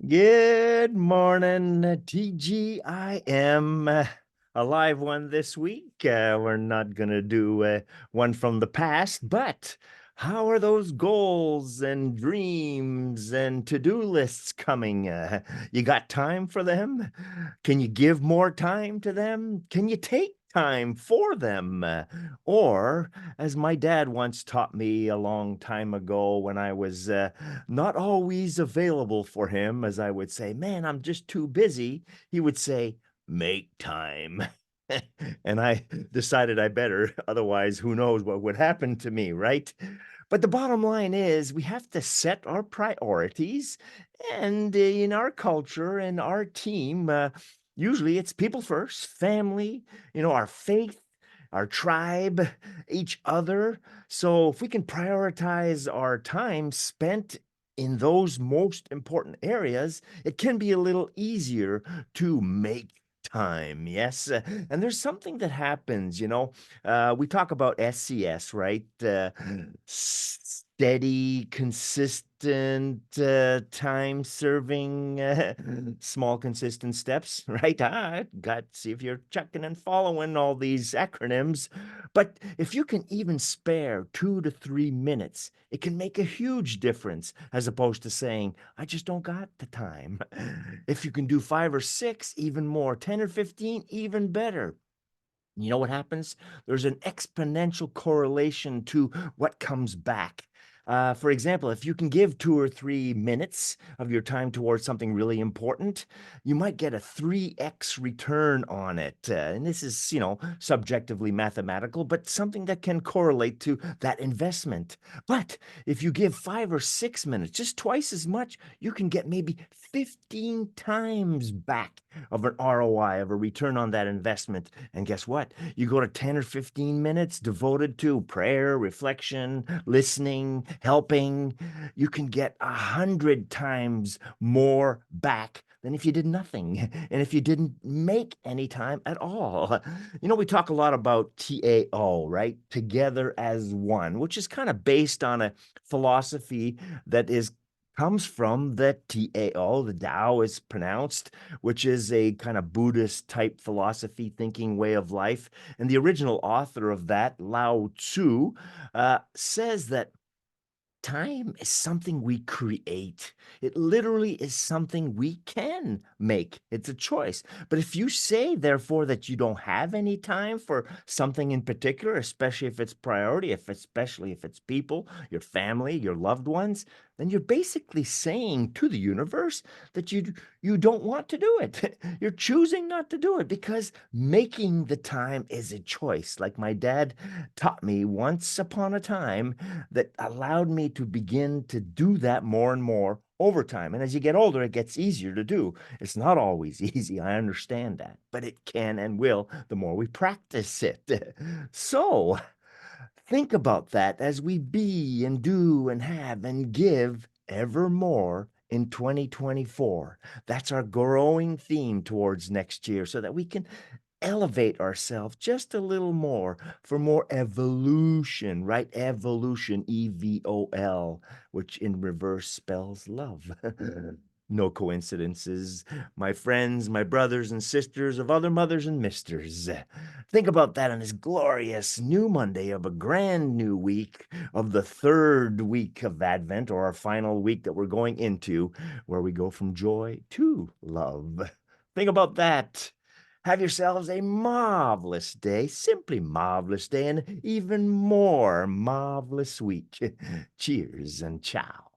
Good morning, TGIM. A live one this week. We're not going to do one from the past, but how are those goals and dreams and to-do lists coming? You got time for them? Can you give more time to them? Can you take time for them? Or, as my dad once taught me a long time ago when I was not always available for him, as I would say, man, I'm just too busy. He would say, make time. And I decided I better, otherwise, who knows what would happen to me, right? But the bottom line is we have to set our priorities. And in our culture and our team, usually it's people first, family, our faith, our tribe, each other. So if we can prioritize our time spent in those most important areas, it can be a little easier to make time. Yes. And there's something that happens, we talk about SCS, right? Steady, consistent, time serving, small, consistent steps, right? Got see if you're checking and following all these acronyms. But if you can even spare 2 to 3 minutes, it can make a huge difference as opposed to saying, I just don't got the time. If you can do 5 or 6, even more, 10 or 15, even better. You know what happens? There's an exponential correlation to what comes back. For example, if you can give 2 or 3 minutes of your time towards something really important, you might get a 3x return on it. And this is, subjectively mathematical, but something that can correlate to that investment. But if you give 5 or 6 minutes, just twice as much, you can get maybe 15 times back of an ROI, of a return on that investment. And guess what? You go to 10 or 15 minutes devoted to prayer, reflection, listening, helping, you can get 100 times more back than if you did nothing and if you didn't make any time at all. We talk a lot about TAO, right? Together as one, which is kind of based on a philosophy that is comes from the Tao, the Tao is pronounced, which is a kind of Buddhist type philosophy thinking way of life. And the original author of that, Lao Tzu, says that time is something we create. It literally is something we can make. It's a choice. But if you say, therefore, that you don't have any time for something in particular, especially if it's priority, especially if it's people, your family, your loved ones, then you're basically saying to the universe that you don't want to do it. You're choosing not to do it because making the time is a choice. Like my dad taught me once upon a time, that allowed me to begin to do that more and more over time. And as you get older, it gets easier to do. It's not always easy. I understand that, but it can and will the more we practice it. So think about that as we be and do and have and give ever more in 2024. That's our growing theme towards next year so that we can elevate ourselves just a little more for more evolution, right? Evolution, EVOL, which in reverse spells love. No coincidences, my friends, my brothers and sisters of other mothers and misters. Think about that on this glorious new Monday of a grand new week of the third week of Advent, or our final week that we're going into, where we go from joy to love. Think about that. Have yourselves a marvelous day, simply marvelous day, and even more marvelous week. Cheers and ciao.